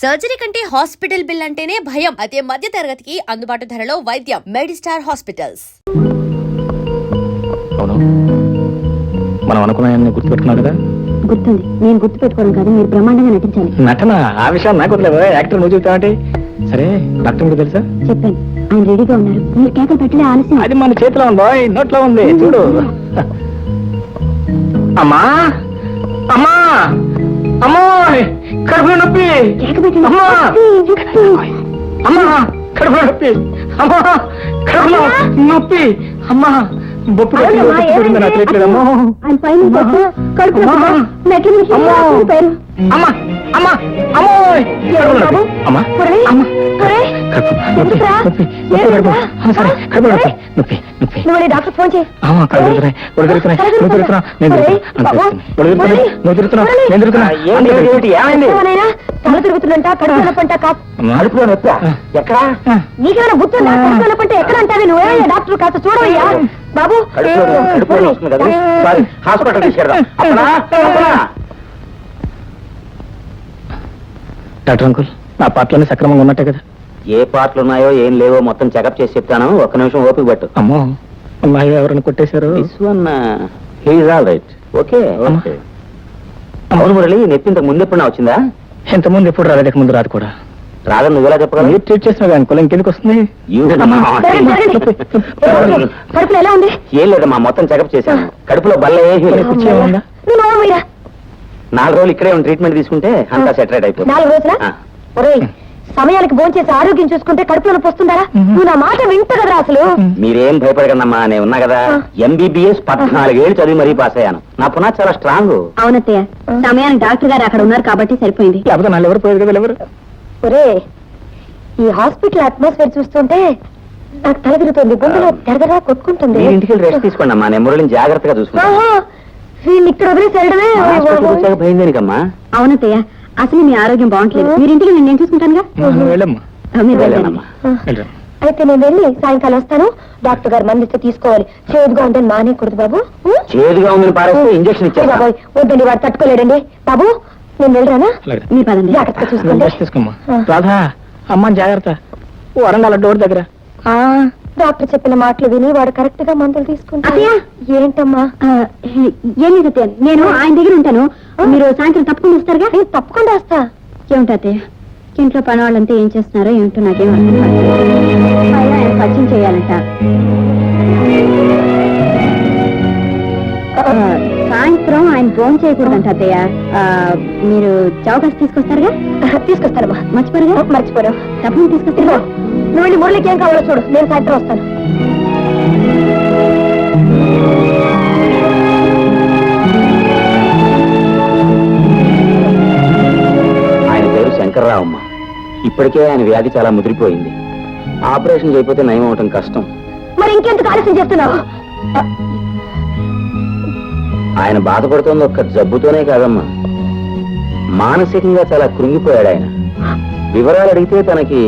Surgery కంటే hospital bill అంటేనే భయం. అదే మధ్య తరగతికి అందుబాటు ధరలో వైద్యం. Medistar hospitals. అవును, మనం అనుకున్నాయని గుర్తుపెట్టుకున్నావు కదా? గుర్తుంది. నేను గుర్తు పెట్టుకోవడం కాదు, మీరు బ్రహ్మాండంగా నటించాలి. నటన ఆ విషయం నాకు వదిలేదు. యాక్టర్ నువ్వు చెబుతావంటే సరే. డాక్టర్ మీకు తెలుసా? చెప్పాను, ఆయన రెడీగా ఉన్నారు. మీరు కేకలు పెట్టలే, ఆలస్యం. అది మన చేతిలో ఉందో నోట్లో ఉంది చూడు. అమ్మా అమ్మా అమ్మో, కడుపులో నొప్పి. కేక పెట్టండి. అమ్మా అమ్మా, కడుపులో నొప్పి. అమ్మా, కడుపులో నొప్పి. అమ్మా, బొప్పు నాకు తెలియట్లేదమ్మో. ఆయన పైన కడుపు మెట్ల మీద పోయారు. అమ్మా అమ్మా అమ్మో, అమ్మా అమ్మా, నువ్వు డాక్టర్ ఫోన్ చేయి. తల తిరుగుతుందంట, కడుపు నొప్పంట. కడుపులో నొప్పి ఎక్కడా? నీకేమైనా గుర్తుందా? కడుపు నొప్పంటే ఎక్కడ అంటావే నువ్వే? డాక్టర్ కాస్త చూడవయ్యా బాబు. హాస్పిటల్ తీసుకెళ్దాం. డాక్టర్ అంకుల్, నా పాటలన్నీ సక్రమంగా ఉన్నట్టే కదా? ఏ పాటలు ఉన్నాయో ఏం లేవో మొత్తం చెకప్ చేసి చెప్తాను. ఒక్క నిమిషం ఓపిక పట్టు. అమ్మో, అమ్మాయి ఎవరైనా కొట్టేశారు? ఓకే. అవును మురళి, నొప్పి ఇంతకు ముందు ఎప్పుడన్నా వచ్చిందా? ఇంతకుముందు ఎప్పుడు రాలేదు, ముందు రాదు కూడా. రాదని నువ్వెలా చెప్పగలవు? మీరు ట్రీట్ చేసిన అంకుల్ ఇంకెందుకు వస్తుంది? కడుపులో ఎలా ఉంది? ఏం లేదమ్మా, మొత్తం చెకప్ చేశాను. కడుపులో బల్ల ఏమీ లేదు. 4 రోజులు ఇక్కడే ట్రీట్మెంట్ తీసుకుంటే అంతా సెటరేట్ అయిపోతుంది. 4 రోజులా? ఒరేయ్, సమయానికి భోంచేసి ఆరోగ్యం చూసుకుంటే కడుపులో నొప్పి వస్తుందా? నువ్వు నా మాట వింటు కదా అసలు. మీరేం భయపడకండమ్మా, నేను ఉన్నా కదా. MBBS 14 ఏళ్ళు చదివి మరీ పాస్ అయ్యాను. నా పునాది చాలా స్ట్రాంగ్. అవునత్తయ్య, సమయానికి డాక్టర్ గారు అక్కడ ఉన్నారు కాబట్టి సరిపోయింది. లేకపోతే నాలుగు ఎవరు పోయేది కదా? ఎవరు? ఒరే, ఈ హాస్పిటల్ అట్మాస్ఫియర్ చూస్తుంటే నాకు తల తిరుగుతుంది, గుండెలో దరదరా కొట్టుకుంటుంది. మీరు ఇంటికి రెస్ట్ తీసుకోండి అమ్మా, నేను మురళిని జాగ్రత్తగా చూసుకుంటాను. వీళ్ళు ఇక్కడ వదిలేసి వెళ్ళడమే. భయం దేనికమ్మా? అవునత్తయ్య, అసలు మీ ఆరోగ్యం బాగుంటలేదు. మీరు ఇంటికి నేను చూసుకుంటానుగా. వెళ్ళమ్మా. మీరు వెళ్ళండి. అయితే నేను వెళ్ళి సాయంకాలం వస్తాను. డాక్టర్ గారు మందిస్తే తీసుకోవాలి. చేదుగా ఉందని మానేకూడదు బాబు. చేదుగా ఉందని పారేస్తే ఇంజక్షన్ ఇచ్చారు. వద్దండి, వాడు తట్టుకోలేడండి బాబు. నేను వెళ్ళరానా? మీ పదండి, జాగ్రత్తగా చూసుకోండి. తీసుకోమ్మా. రాధా, అమ్మ జాగ్రత్త. వరండాల డోర్ దగ్గర. డాక్టర్ చెప్పిన మాటలు విని వాడు కరెక్ట్ గా మందులు తీసుకుంటా. ఏంటమ్మా? ఏమి సత్య, నేను ఆయన దగ్గర ఉంటాను. మీరు సాయంత్రం తప్పకుండా వస్తారుగా? తప్పకుండా వస్తా. ఏమిటా అత్తయ్య, ఇంట్లో పని వాళ్ళంతా ఏం చేస్తున్నారో ఏమిటో నాకేం అర్థం కాదు. ఆయన పరిచయం చేయాలంట. సాయంత్రం ఆయన ఫోన్ చేయకూడదంట అత్తయ్య. మీరు చౌకాసి తీసుకొస్తారుగా? తీసుకొస్తారమ్మా. మర్చిపోరుగా? మర్చిపోరు. తప్పకుండా తీసుకొస్తారా? నువ్వు వెళ్ళి మురళికి ఏం కావాలో చూడు, నేను సాయంత్రం వస్తాను. ఆయన పేరు శంకర్రావమ్మ. ఇప్పటికే ఆయన వ్యాధి చాలా ముదిరిపోయింది. ఆపరేషన్ చేయకపోతే నయం అవటం కష్టం. మరి ఇంకెందుకు ఆలస్యం చేస్తున్నావు? ఆయన బాధపడుతోంది ఒక్క జబ్బుతోనే కాదమ్మా, మానసికంగా చాలా కృంగిపోయాడు ఆయన. వివరాలు అడిగితే తనకి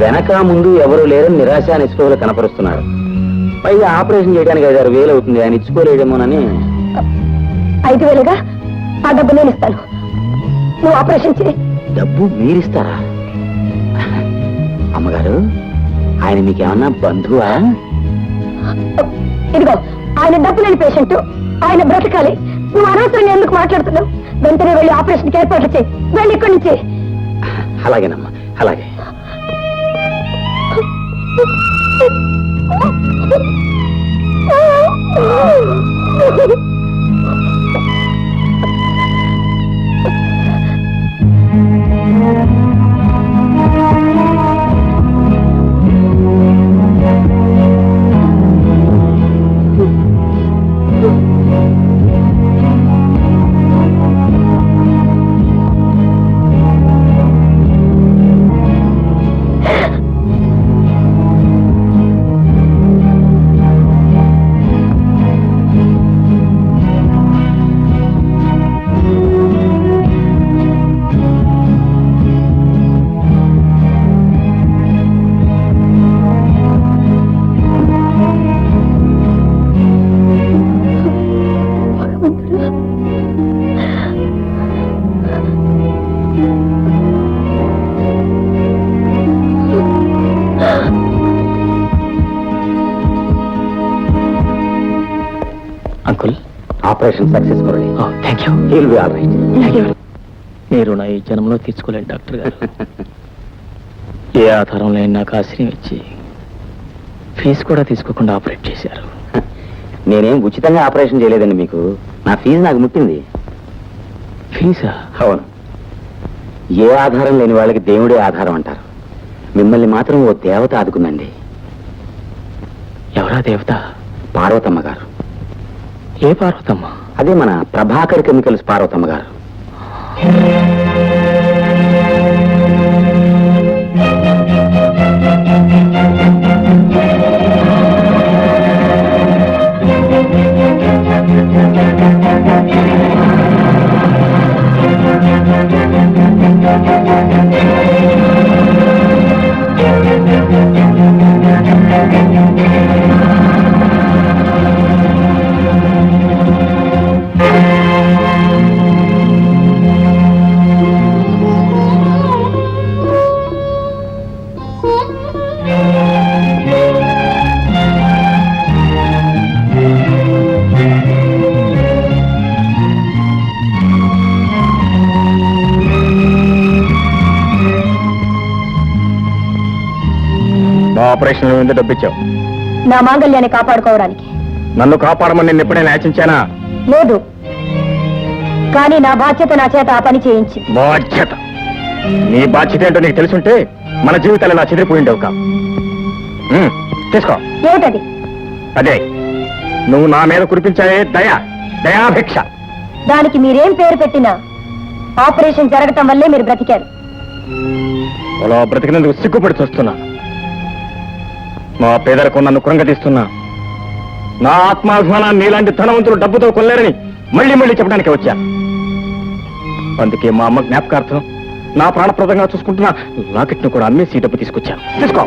వెనక ముందు ఎవరు లేరని నిరాశ నిస్పృహలు కనపరుస్తున్నాడు. పైగా ఆపరేషన్ చేయడానికి 5,000 అవుతుంది. ఆయన ఇచ్చుకోలేడేమోనని. 5,000గా? ఆ డబ్బు నేను ఇస్తాను, నువ్వు ఆపరేషన్ చేయి. డబ్బు మీరిస్తారా? అమ్మగారు, ఆయన మీకేమన్నా బంధువా? ఇదిగో, ఆయన డబ్బు లేని పేషెంట్, ఆయన బ్రతకాలి. నువ్వు అనవసరంగా ఎందుకు మాట్లాడుతున్నావు? వెంటనే వెళ్ళి ఆపరేషన్కి ఏర్పాట్లు చేయి. వెళ్ళి ఇక్కడి నుంచి. అలాగేనమ్మా, అలాగే. Operation success Murali. Thank you. He'll be all right. Thank you. మీరు నా ఈ జన్మలో తీర్చుకోలేండి డాక్టర్ గారు. ఏ ఆధారం లేని నాకు ఆశ్రయం ఇచ్చి ఫీజు కూడా తీసుకోకుండా ఆపరేట్ చేశారు. నేనేం ఉచితంగా ఆపరేషన్ చేయలేదండి మీకు. నా ఫీజు నాకు ముట్టింది. ఫీజా? అవును. ఏ ఆధారం లేని వాళ్ళకి దేవుడే ఆధారం అంటారు. మిమ్మల్ని మాత్రం ఓ దేవత ఆదుకుందండి. ఎవరా దేవత? పార్వతమ్మ గారు. ఏ పార్వతమ్మ? అదే మన ప్రభాకర్ కెమికల్స్ పార్వతమ్మ గారు. నా ఆపరేషన్ ఎందుకు డబ్బిచ్చావు? నా మాంగళ్యాన్ని కాపాడుకోవడానికి. నన్ను కాపాడమని నేను ఎప్పుడైనా యాచించానా? లేదు, కానీ నా బాధ్యత నా చేత ఆ పని చేయించింది. బాధ్యత? నీ బాధ్యత ఏంటో నీకు తెలుసుంటే మన జీవితాలు ఇలా చెదిరిపోయిండవు కా. తీసుకో. ఏమిటది? అదే నువ్వు నా మీద కురిపించాయే దయాభిక్ష. దానికి మీరేం పేరు పెట్టినా ఆపరేషన్ జరగటం వల్లే మీరు బ్రతికారు. అలా బ్రతికినందుకు సిగ్గుపడి చూస్తున్నా. మా పేదలకు నన్ను కృంగతీస్తున్నా. నా ఆత్మాభిమానాన్ని నీలాంటి ధనవంతులు డబ్బుతో కొల్లేరని మళ్ళీ మళ్ళీ చెప్పడానికి వచ్చా. అందుకే మా అమ్మ జ్ఞాపకార్థం నా ప్రాణప్రదంగా చూసుకుంటున్నా లాకెట్ను కూడా అమ్మేసి డబ్బు తీసుకొచ్చా. తీసుకో.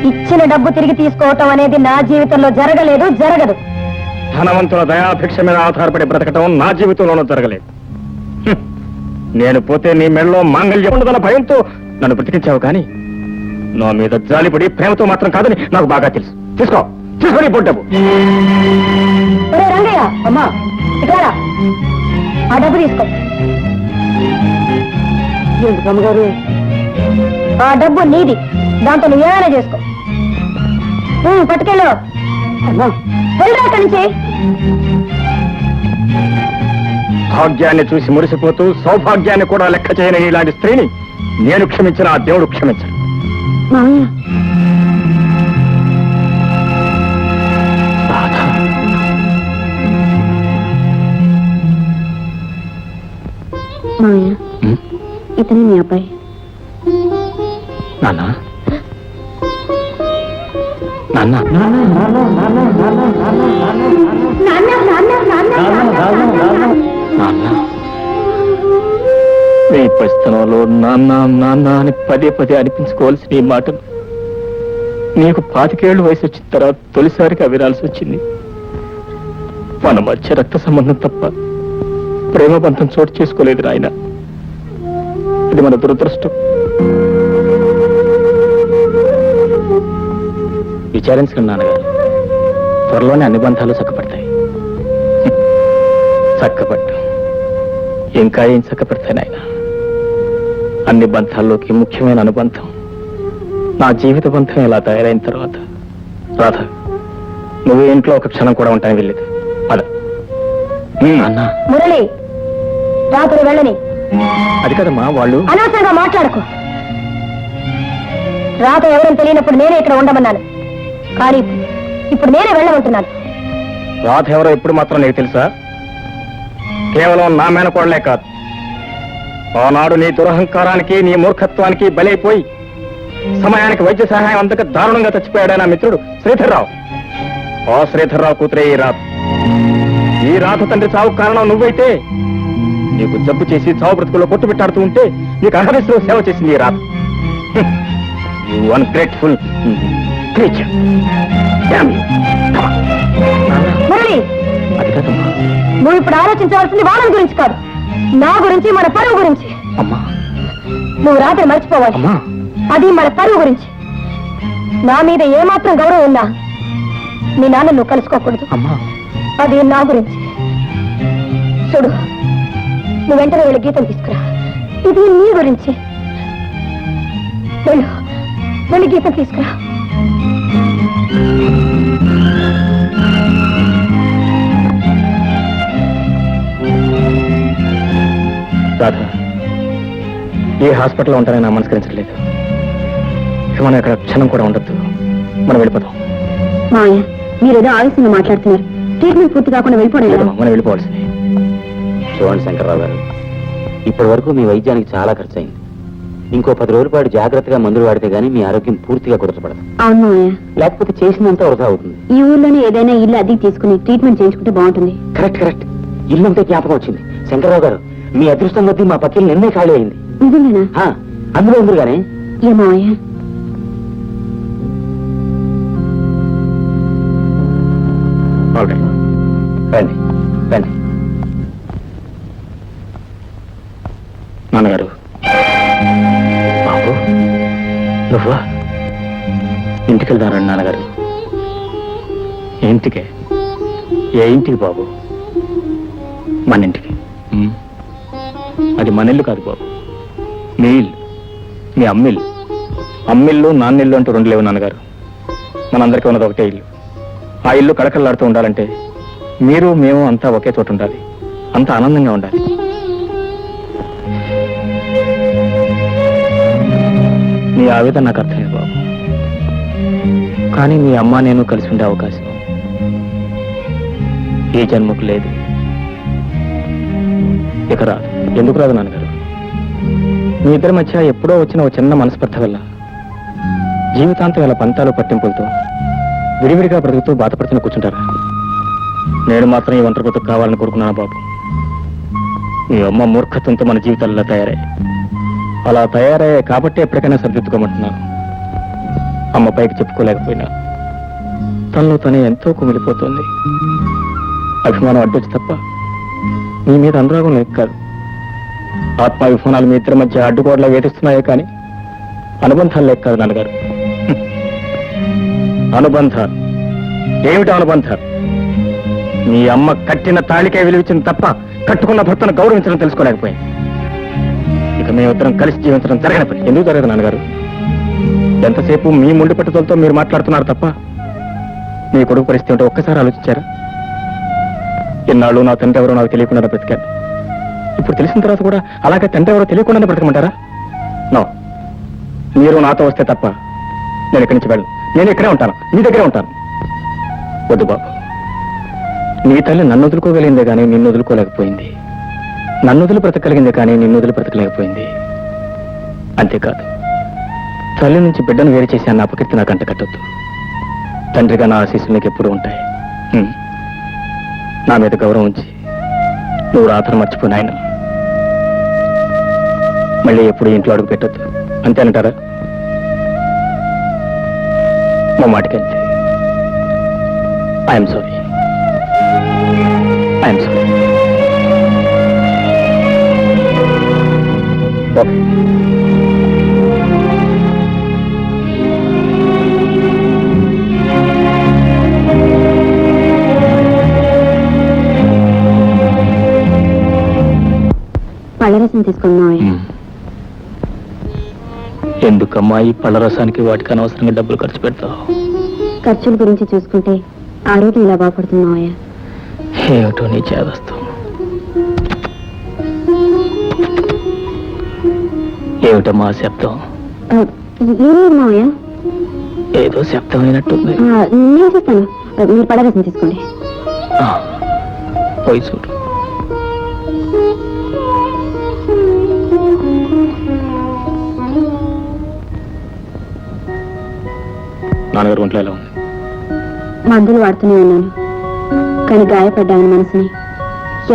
ఇచ్చిన డబ్బు తిరిగి తీసుకోవటం అనేది నా జీవితంలో జరగలేదు, జరగదు. ధనవంతుల దయాభిక్ష మీద ఆధారపడి బ్రతకటం నా జీవితంలోనూ జరగలేదు. నేను పోతే నీ మెడలో మాంగళ్యం ఉండదన్న భయంతో నన్ను బ్రతికించావు, కానీ నా మీద జాలిపడి ప్రేమతో మాత్రం కాదని నాకు బాగా తెలుసు. తీసుకో, తీసుకొని డబ్బు. ఒరే రంగయ్య, అమ్మా ఇట్లారా, ఆ డబ్బు తీసుకో. ఎందుకమ్మగారు? ఆ డబ్బు నీది, దాంతో నువ్వు ఏమైనా చేసుకో. పట్టుకెళ్ళు. వెళ్ళరా అక్కడి నుంచి. భాగ్యాన్ని చూసి మురిసిపోతూ సౌభాగ్యాన్ని కూడా లెక్క చేయని ఇలాంటి స్త్రీని నేను క్షమించిన ఆ దేవుడు క్షమించను. మామయ్య, మామయ్య, ఇతనే మీ అబ్బాయి. నాన్న నాన్న నాన్న, నీ పరిస్థితుల్లో నాన్న నాన్న అని పదే పదే అనిపించుకోవాల్సిన ఈ మాటను నీకు 25 ఏళ్ళు వయసు వచ్చిన తర్వాత తొలిసారిగా వినాల్సి వచ్చింది. మన మధ్య రక్త సంబంధం తప్ప ప్రేమ బంధం చోటు చేసుకోలేదు నాయన. ఇది మన దురదృష్టం. విచారించకండి నాన్నగారు, త్వరలోనే అన్ని బంధాలు చక్కపడతాయి. చక్కపట్టు ఇంకా ఏం చక్కపడతాయి నాయన. అన్ని బంధాల్లోకి ముఖ్యమైన అనుబంధం నా జీవిత బంధం ఇలా తయారైన తర్వాత రాధ, నువ్వు ఇంట్లో ఒక క్షణం కూడా ఉంటాను వెళ్ళేది. అలా అన్నా, మురళి, రాత్రి వెళ్ళని. అది కదమ్మా, వాళ్ళు అనవసరంగా మాట్లాడకు. రాత ఎవరని తెలియనప్పుడు నేనే ఇక్కడ ఉండమన్నాను, కానీ ఇప్పుడు నేనే వెళ్ళమంటున్నాను. రాధ ఎవరో ఇప్పుడు మాత్రం నీకు తెలుసా? కేవలం నా మేనకోడలే కాదు, ఆనాడు నీ దురహంకారానికి నీ మూర్ఖత్వానికి బలైపోయి సమయానికి వైద్య సహాయం అందక దారుణంగా చచ్చిపోయాడు నా మిత్రుడు శ్రీధర్రావు. ఆ శ్రీధర్రావు కూతురే ఈ రాధ. ఈ రాధ తండ్రి చావు కారణం నువ్వైతే నీకు జబ్బు చేసి చావు బ్రతుకుల్లో కొట్టుబెట్టాడుతూ ఉంటే నీకు అహర్నిశలో సేవ చేసింది ఈ Radha. You ungrateful creature. Murali, అది కదమ్మా. నువ్వు ఇప్పుడు ఆలోచించవలసింది వాళ్ళ గురించి కాదు, నా గురించి, మన పరువు గురించి. అమ్మా నువ్వు రాత్రి మర్చిపోవాలి. అమ్మా, అది మన పరువు గురించి. నా మీద ఏమాత్రం గౌరవం ఉన్నా మీ నాన్న నువ్వు కలుసుకోకూడదు. అమ్మా, అది నా గురించి. చూడు, నువ్వు వెంటనే వెళ్ళి గీతం తీసుకురా. ఇది నీ గురించి. వెళ్ళు, వెళ్ళి గీతం తీసుకురా. రాధ, ఏ హాస్పిటల్లో ఉంటానని నా మనస్కరించట్లేదు. మనం ఇక్కడ క్షణం కూడా ఉండొద్దు. మనం వెళ్ళిపోతాం. మావయ్య, మీరేదో ఆవేశంగా మాట్లాడుతున్నారు. ట్రీట్మెంట్ పూర్తి కాకుండా వెళ్ళిపోవడం. మనం వెళ్ళిపోవాల్సింది. చూడండి శంకర్రావు గారు, ఇప్పటి వరకు మీ వైద్యానికి చాలా ఖర్చు అయింది. ఇంకో 10 రోజుల పాటు జాగ్రత్తగా మందులు వాడితే గానీ మీ ఆరోగ్యం పూర్తిగా కుదరపడదు. అవును మావయ్య, లేకపోతే చేసినంత వృధా అవుతుంది. ఈ ఊర్లోనే ఏదైనా ఇల్లు అద్దెకి తీసుకుని ట్రీట్మెంట్ చేయించుకుంటే బాగుంటుంది. కరెక్ట్. ఇల్లు అంతే జ్ఞాపకం వచ్చింది. శంకర్రావు గారు, మీ అదృష్టం కొద్దీ మా పక్కన నిన్నే ఖాళీ అయింది. నిజమేనా? అందులో ఉంది కానీ. ఏ మావయ్య? రండి రండి. నాన్నగారు, బాబు నువ్వా? ఇంటికి వెళ్దారండి నాన్నగారు. ఇంటికే? ఏ ఇంటికి బాబు? మన ఇంటికి. అది మన ఇల్లు కాదు బాబు, మీ ఇల్లు, మీ అమ్మిల్లు. అమ్మిల్లు నాన్నిల్లు అంటూ 2 లేవు నాన్నగారు. మనందరికీ ఉన్నది ఒకటే ఇల్లు. ఆ ఇల్లు కళకళలాడుతూ ఉండాలంటే మీరు మేము అంతా ఒకే చోట ఉండాలి. అంతా ఆనందంగా ఉండాలి. మీ ఆవేదన నాకు అర్థమైంది బాబు. కానీ మీ అమ్మ నేను కలిసి ఉండే అవకాశం ఈ జన్మకు లేదు. ఇక రాదు. ఎందుకు రాదు నాన్నగారు? మీ ఇద్దరి మధ్య ఎప్పుడో వచ్చిన ఒక చిన్న మనస్పర్ధ వల్ల జీవితాంతం ఇలా పంతాలు పట్టింపులతో విడివిడిగా బ్రతుకుతూ బాధపడుతున్న కూర్చుంటారా? నేను మాత్రం ఈ ఒంటరి బ్రతుకు కావాలని కోరుకున్నాను బాబు. మీ అమ్మ మూర్ఖత్వంతో మన జీవితాల్లో అలా తయారయ్యాయి కాబట్టి ఎప్పటికైనా సరిదిద్దుకోమంటున్నాను. అమ్మ పైకి చెప్పుకోలేకపోయినా తనలో తనే ఎంతో కుమిలిపోతుంది. అభిమానం అడ్డొచ్చి తప్ప మీ మీద అనురాగం లేక కాదు. ఆత్మాభిమానాలు మీ ఇద్దరి మధ్య అడ్డుకోవడంలో వేధిస్తున్నాయే కానీ అనుబంధాలు లేక కాదు నాన్నగారు. అనుబంధాలు ఏమిటి? అనుబంధాలు మీ అమ్మ కట్టిన తాళికే విలువించింది తప్ప కట్టుకున్న భర్తను గౌరవించడం తెలుసుకోలేకపోయింది. ఇక మేమిద్దరం కలిసి జీవించడం జరగని పని. ఎందుకు జరగదు నాన్నగారు? ఎంతసేపు మీ ముండి పట్టుదలతో మీరు మాట్లాడుతున్నారు తప్ప మీ కొడుకు పరిస్థితి ఉంటే ఒక్కసారి ఆలోచించారా? ఎన్నాళ్ళు నా తండ్రి ఎవరో నాకు తెలియకుండా బ్రతికాను. ఇప్పుడు తెలిసిన తర్వాత కూడా అలాగే తండ్రి ఎవరో తెలియకుండానే బ్రతకమంటారా? నో, మీరు నాతో వస్తే తప్ప నేను ఇక్కడి నుంచి వెళ్ళను. నేను ఇక్కడే ఉంటాను, మీ దగ్గరే ఉంటాను. వద్దు బాబు, నీ తల్లి నన్ను వదులుకోగలిగిందే కానీ నిన్ను వదులుకోలేకపోయింది. నన్ను వదిలి బ్రతకగలిగిందే కానీ నిన్ను వదిలి బ్రతకలేకపోయింది. అంతేకాదు, తల్లి నుంచి బిడ్డను వేరు చేసి అన్న అపకీర్తి నాకు అంట కట్టొద్దు. తండ్రిగా నా ఆశీస్సులు నీకు ఎప్పుడూ ఉంటాయి. నా మీద గౌరవం ఉంచి నువ్వు రాత్రి మర్చిపోయిన ఆయన మళ్ళీ ఎప్పుడు ఇంట్లో అడుగు పెట్టొద్దు. అంతేనంటారా? మా మాటకంతే. I'm sorry. I'm sorry. Okay. పళ్ళరసం తీసుకున్నాం. ఎందుకమ్మా ఈ పళ్ళ రసానికి వాటికి అనవసరంగా డబ్బులు ఖర్చు పెడతావు? ఖర్చుల గురించి చూసుకుంటే ఆరోగ్యం ఇలా బాగుపడుతున్నావయ్య. ఏమిటో నీ చేదస్తాం. ఏమిటమ్మా శబ్దం? ఏమయ్యా? ఏదో శబ్దం అయినట్టుంది. నేను చూస్తాను, మీరు పళ్ళరసం తీసుకోండి. పోయి చూడు. నాన్నగారు ఒంట్లో ఎలా ఉంది? మందులు వాడుతూనే ఉన్నాను, కానీ గాయపడ్డాను. మనసుని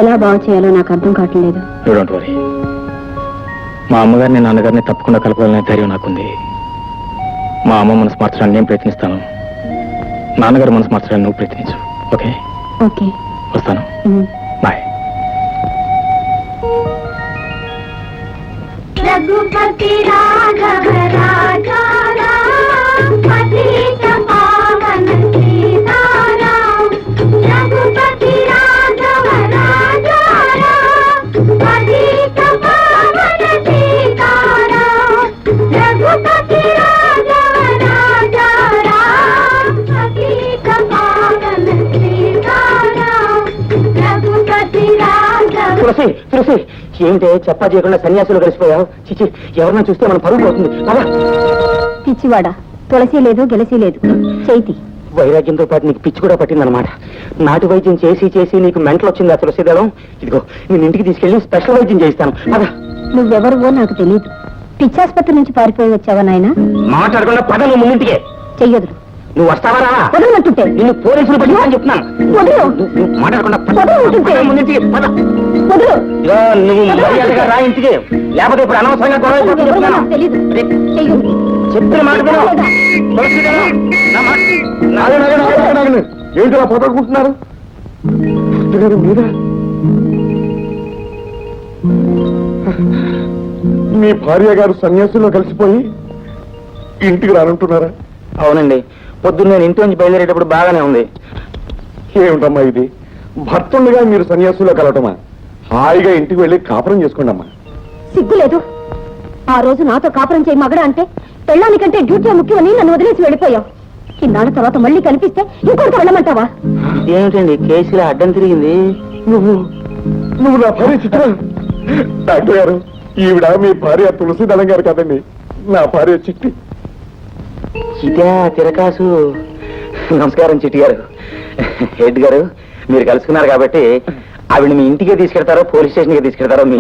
ఎలా బాగు చేయాలో నాకు అర్థం కావట్లేదు. Don't worry. మా అమ్మగారిని నాన్నగారిని తప్పకుండా కలపాలనే ధైర్యం నాకుంది. మా అమ్మ మనసు మార్చడానికి నేను ప్రయత్నిస్తాను, నాన్నగారు మనసు మార్చడానికి నువ్వు ప్రయత్నించు. ఓకే? ఓకే, వస్తాను. బాయ్. రఘుపతి రాఘవ రాజా రామ్ పతిత పావన సీతారాం. రఘుపతి రాఘవ రాజా రామ్ ఏమిటే చెప్పా చేయకుండా సన్యాసులు కలిసిపోయావు. చిచి, ఎవరన్నా చూస్తే మనం పరుగు పోతుంది. పద. పిచ్చివాడా, తులసి లేదు గెలసి లేదు. చేతి వైరాగ్యంతో పాటు నీకు పిచ్చి కూడా పట్టిందనమాట. నాటు వైద్యం చేసి చేసి నీకు మెంటలు వచ్చింది ఆ తులసిదళం. ఇదిగో నేను ఇంటికి తీసుకెళ్లి స్పెషల్ వైద్యం చేయిస్తాను. పద. నువ్వెవరువో నాకు తెలియదు. పిచ్చాసుపత్రి నుంచి పారిపోయి వచ్చావా నాయన? మాట్లాడకుండా పద, నువ్వు ముందుంటికే. చెయ్యదు. నువ్వు వస్తావా రావా? వదలమంటుంటే నిన్ను పోలీసులు పట్టిందని చెప్తున్నాను. వదలు. నువ్వు మాట్లాడకుండా పద. వదలమంటుంటే. పద ముందుంటికి పద. వదలు. ఇదిగో నువ్వు మర్యాదగా రా ఇంటికి, లేకపోతే ఇప్పుడు అనవసరంగా గొడవ అయిపోతుంది నువ్వెవరో చెప్తున్నాను. నాకు తెలీదు. అరే, చెయ్యదు. చెప్పిన మాట విను. తులసిదళం, నా మాట. ఏంటి అలా పోగొట్టుకుంటున్నారు? మీరా? మీ భార్య గారు సన్యాసుల్లో కలిసిపోయి ఇంటికి రానంటున్నారా? అవునండి, పొద్దున్న నేను ఇంటి నుంచి బయలుదేరేటప్పుడు బాగానే ఉంది. ఏమిటమ్మా ఇది? భర్తుండగా మీరు సన్యాసుల్లో కలవటమా? హాయిగా ఇంటికి వెళ్ళి కాపురం చేసుకోండి అమ్మా. సిగ్గులేదు. ఆ రోజు నాతో కాపురం చేయి మగడ అంటే పెళ్ళానికంటే డ్యూటీ ముఖ్యమని నన్ను వదిలేసి వెళ్ళిపోయావు. ఇన్నాళ్ళ తర్వాత మళ్ళీ కనిపిస్తే ఇంకొకటి వెళ్ళమంటావా? ఏమిటండి కేసులో అడ్డం తిరిగింది? నువ్వు నా భార్య చిత్ర. డాక్టర్ గారు, ఈవిడ మీ భార్య తులసిదళం గారు కాదండి, నా భార్య చిట్టి. చిటా తిరకాసు. నమస్కారం చిట్టి గారు. హెడ్ గారు, మీరు కలుసుకున్నారు కాబట్టి ఆవిడ మీ ఇంటికే తీసుకెళ్తారో పోలీస్ స్టేషన్కి తీసుకెళ్తారో మీ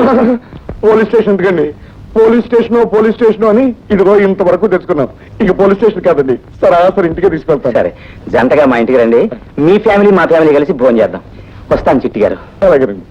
పోలీస్ స్టేషన్ ఎందుకండి? పోలీస్ స్టేషన్ అని ఇదిగో ఇంతవరకు తెచ్చుకున్నాం. ఇక పోలీస్ స్టేషన్ కాదండి, సరాసరి ఇంటికే తీసుకెళ్తాను. సరే, జంటగా మా ఇంటికి రండి. మీ ఫ్యామిలీ మా ఫ్యామిలీ కలిసి భోజనం చేద్దాం. వస్తాను చిట్టి గారు. అలాగేనండి.